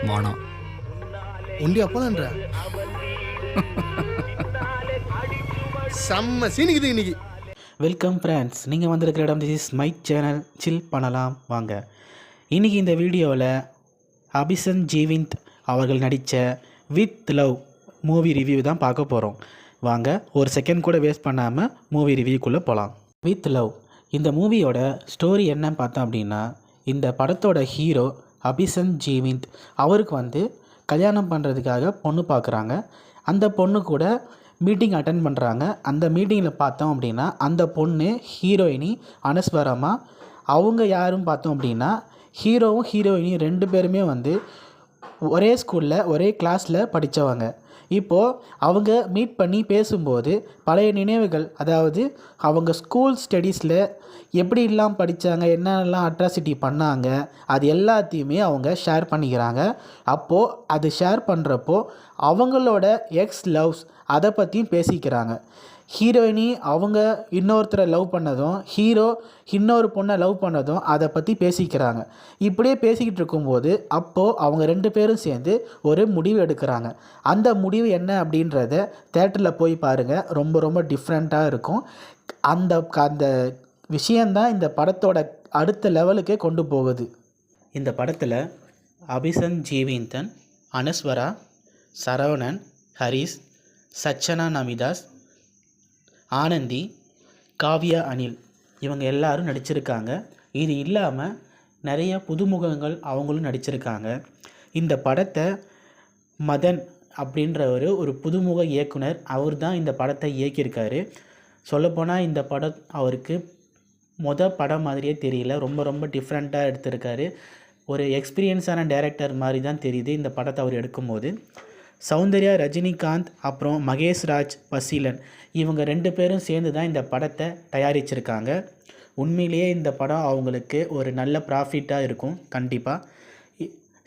மானம் ஒண்டி அப்பதான்ற செம்ம சீனிக்குது இன்னைக்கு. வெல்கம் ஃப்ரெண்ட்ஸ், நீங்கள் வந்திருக்கிற இடம் திஸ் இஸ் மை சேனல். சில் பண்ணலாம் வாங்க. இன்றைக்கி இந்த வீடியோவில் அபிசன் ஜீவிந்த் அவர்கள் நடித்த வித் லவ் மூவி ரிவ்யூ தான் பார்க்க போகிறோம். வாங்க, ஒரு செகண்ட் கூட வேஸ்ட் பண்ணாமல் மூவி ரிவ்யூக்குள்ளே போகலாம். வித் லவ் இந்த மூவியோட ஸ்டோரி என்னன்னு பார்த்தோம் அப்படின்னா, இந்த படத்தோட ஹீரோ அபிசன் ஜீவிந்த் அவருக்கு கல்யாணம் பண்ணுறதுக்காக பொண்ணு பார்க்குறாங்க. அந்த பொண்ணு கூட மீட்டிங் அட்டன் பண்ணுறாங்க. அந்த மீட்டிங்கில் பார்த்தோம் அப்படின்னா அந்த பொண்ணு ஹீரோயினி அனஸ்வரமா. அவங்க யாரும் பார்த்தோம் அப்படின்னா ஹீரோவும் ஹீரோயினியும் ரெண்டு பேருமே ஒரே ஸ்கூலில் ஒரே கிளாஸில் படித்தவங்க. இப்போது அவங்க மீட் பண்ணி பேசும்போது பழைய நினைவுகள், அதாவது அவங்க ஸ்கூல் ஸ்டடீஸில் எப்படிலாம் படித்தாங்க, என்னென்னலாம் அட்ராசிட்டி பண்ணாங்க, அது எல்லாத்தையுமே அவங்க ஷேர் பண்ணிக்கிறாங்க. அப்போது அது ஷேர் பண்ணுறப்போ அவங்களோட எக்ஸ் லவ்ஸ் அதை பற்றியும் பேசிக்கிறாங்க. ஹீரோயினி அவங்க இன்னொருத்தரை லவ் பண்ணதும், ஹீரோ இன்னொரு பொண்ணை லவ் பண்ணதும் அதை பற்றி பேசிக்கிறாங்க. இப்படியே பேசிக்கிட்டு இருக்கும்போது அப்போது அவங்க ரெண்டு பேரும் சேர்ந்து ஒரு முடிவு எடுக்கிறாங்க. அந்த முடிவு என்ன அப்படின்றத தேட்டரில் போய் பாருங்கள். ரொம்ப ரொம்ப டிஃப்ரெண்ட்டாக இருக்கும். அந்த அந்த விஷயந்தான் இந்த படத்தோட அடுத்த லெவலுக்கே கொண்டு போகுது. இந்த படத்தில் அபிசன் ஜீவிந்தன், அனஸ்வரா, சரவணன், ஹரிஸ், சச்சனா நமிதாஸ், ஆனந்தி, காவ்யா அனில் இவங்க எல்லாரும் நடிச்சிருக்காங்க. இது இல்லாமல் நிறைய புதுமுகங்கள் அவங்களும் நடிச்சிருக்காங்க. இந்த படத்தை மதன் அப்படின்ற ஒரு புதுமுக இயக்குனர் அவர் தான் இந்த படத்தை இயக்கியிருக்காரு. சொல்லப்போனால் இந்த படம் அவருக்கு படம் மாதிரியே தெரியல. ரொம்ப ரொம்ப டிஃப்ரெண்ட்டாக எடுத்திருக்காரு. ஒரு எக்ஸ்பீரியன்ஸான டைரக்டர் மாதிரி தான் தெரியுது இந்த படத்தை அவர் எடுக்கும்போது. சௌந்தர்யா, ரஜினிகாந்த், அப்புறம் மகேஷ் ராஜ், பசீலன் இவங்க ரெண்டு பேரும் சேர்ந்து தான் இந்த படத்தை தயாரிச்சிருக்காங்க. உண்மையிலேயே இந்த படம் அவங்களுக்கு ஒரு நல்ல ப்ராஃபிட்டாக இருக்கும் கண்டிப்பாக.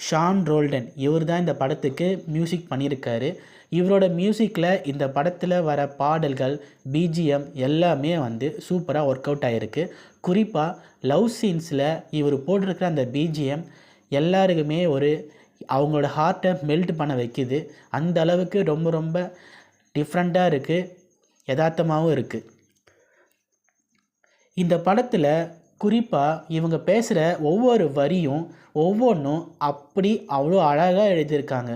ஷான் ரோல்டன் இவர் தான் இந்த படத்துக்கு மியூசிக் பண்ணியிருக்காரு. இவரோட மியூசிக்கில் இந்த படத்தில் வர பாடல்கள், பிஜிஎம் எல்லாமே சூப்பராக ஒர்க் அவுட் ஆகிருக்கு. குறிப்பாக லவ் சீன்ஸில் இவர் போட்டிருக்கிற அந்த பிஜிஎம் எல்லாருக்குமே அவங்களோட ஹார்ட்டை மெல்ட் பண்ண வைக்குது. அந்த அளவுக்கு ரொம்ப ரொம்ப டிஃப்ரெண்ட்டாக இருக்குது, யதார்த்தமாகவும் இருக்குது. இந்த படத்தில் குறிப்பாக இவங்க பேசுகிற ஒவ்வொரு வரியும் ஒவ்வொன்றும் அப்படி அவ்வளோ அழகாக எழுதியிருக்காங்க.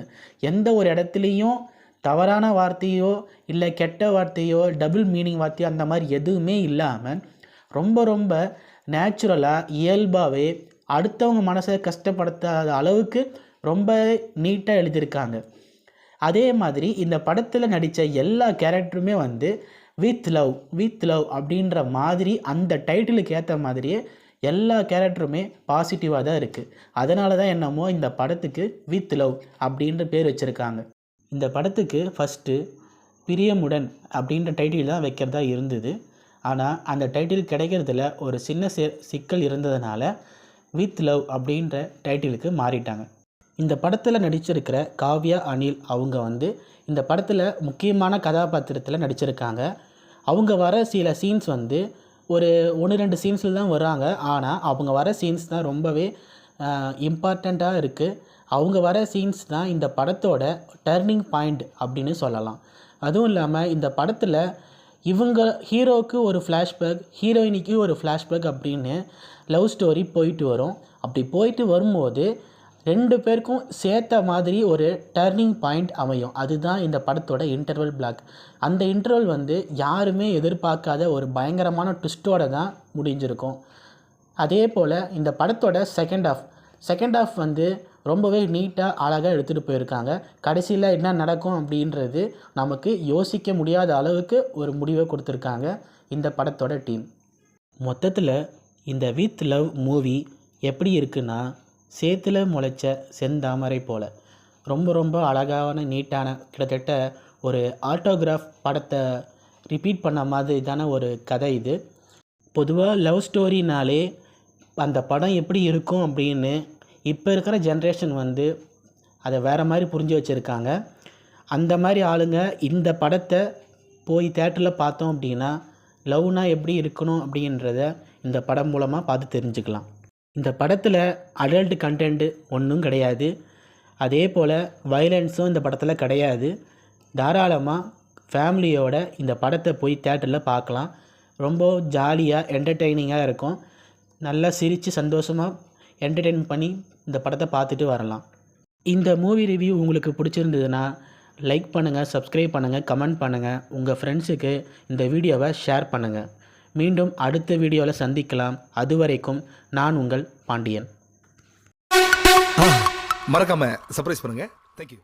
எந்த ஒரு இடத்துலையும் தவறான வார்த்தையோ இல்லை கெட்ட வார்த்தையோ டபுள் மீனிங் வார்த்தையோ அந்த மாதிரி எதுவுமே இல்லாமல் ரொம்ப ரொம்ப நேச்சுரலாக இயல்பாகவே அடுத்தவங்க மனசை கஷ்டப்படுத்தாத அளவுக்கு ரொம்ப நீட்டாக எழுதியிருக்காங்க. அதே மாதிரி இந்த படத்தில் நடித்த எல்லா கேரக்டருமே வித் லவ் அப்படின்ற மாதிரி அந்த டைட்டிலுக்கு ஏற்ற மாதிரியே எல்லா கேரக்டருமே பாசிட்டிவாக தான் இருக்குது. அதனால தான் என்னமோ இந்த படத்துக்கு வித் லவ் அப்படின்ற பேர் வச்சுருக்காங்க. இந்த படத்துக்கு ஃபஸ்ட்டு பிரியமுடன் அப்படின்ற டைட்டில் தான் வைக்கிறதா இருந்தது. ஆனால் அந்த டைட்டில் கிடைக்கிறதுல ஒரு சின்ன சிக்கல் இருந்ததுனால வித் லவ் அப்படின்ற டைட்டிலுக்கு மாறிட்டாங்க. இந்த படத்தில் நடிச்சிருக்கிற காவ்யா அனில் அவங்க இந்த படத்தில் முக்கியமான கதாபாத்திரத்தில் நடிச்சிருக்காங்க. அவங்க வர சில சீன்ஸ் ஒரு 1-2 சீன்ஸில் தான் வராங்க. ஆனால் அவங்க வர சீன்ஸ் தான் ரொம்பவே இம்பார்ட்டண்ட்டாக இருக்குது. அவங்க வர சீன்ஸ் தான் இந்த படத்தோட டர்னிங் பாயிண்ட் அப்படின்னு சொல்லலாம். அதுவும் இல்லாமல் இந்த படத்தில் இவங்க ஹீரோவுக்கு ஒரு ஃப்ளாஷ்பேக், ஹீரோயினிக்கு ஒரு ஃப்ளாஷ்பேக் அப்படின்னு லவ் ஸ்டோரி போயிட்டு வரும். அப்படி போயிட்டு வரும்போது ரெண்டு பேருக்கும் சேர்த்த மாதிரி ஒரு டர்னிங் பாயிண்ட் அமையும். அதுதான் இந்த படத்தோட இன்டர்வல் பிளாக். அந்த இன்டர்வல் யாருமே எதிர்பார்க்காத ஒரு பயங்கரமான ட்விஸ்ட்டோடு தான் முடிஞ்சிருக்கும். அதே போல் இந்த படத்தோட செகண்ட் ஆஃப் ரொம்பவே நீட்டாக அழகாக எடுத்துகிட்டு போயிருக்காங்க. கடைசியில் என்ன நடக்கும் அப்படின்றது நமக்கு யோசிக்க முடியாத அளவுக்கு ஒரு முடிவை கொடுத்துருக்காங்க இந்த படத்தோட டீம். மொத்தத்தில் இந்த வித் லவ் மூவி எப்படி இருக்குன்னா, சேத்துல முளைச்ச செந்தாமரை போல் ரொம்ப ரொம்ப அழகான நீட்டான, கிட்டத்தட்ட ஒரு ஆட்டோகிராஃப் படத்தை ரிப்பீட் பண்ண மாதிரி தானே ஒரு கதை இது. பொதுவாக லவ் ஸ்டோரினாலே அந்த படம் எப்படி இருக்கும் அப்படின்னு இப்போ இருக்கிற ஜென்ரேஷன் அதை வேறு மாதிரி புரிஞ்சு வச்சுருக்காங்க. அந்த மாதிரி ஆளுங்க இந்த படத்தை போய் தேட்டரில் பார்த்தோம் அப்படின்னா லவ்னா எப்படி இருக்கணும் அப்படின்றத இந்த படம் மூலமாக பார்த்து தெரிஞ்சுக்கலாம். இந்த படத்தில் அடல்ட் கண்டென்ட் ஒன்றும் கிடையாது. அதே போல் வயலன்ஸும் இந்த படத்தில் கிடையாது. தாராளமாக ஃபேமிலியோட இந்த படத்தை போய் தேட்டரில் பார்க்கலாம். ரொம்ப ஜாலியாக என்டர்டெய்னிங்காக இருக்கும். நல்லா சிரித்து சந்தோஷமாக என்டர்டெயின் பண்ணி இந்த படத்தை பார்த்துட்டு வரலாம். இந்த மூவி ரிவ்யூ உங்களுக்கு பிடிச்சிருந்ததுன்னா லைக் பண்ணுங்கள், சப்ஸ்கிரைப் பண்ணுங்கள், கமெண்ட் பண்ணுங்கள், உங்கள் ஃப்ரெண்ட்ஸுக்கு இந்த வீடியோவை ஷேர் பண்ணுங்கள். மீண்டும் அடுத்த வீடியோவில் சந்திக்கலாம். அதுவரைக்கும் நான் உங்கள் பாண்டியன். மறக்காம சர்ப்ரைஸ் பண்ணுங்க. தேங்க்யூ.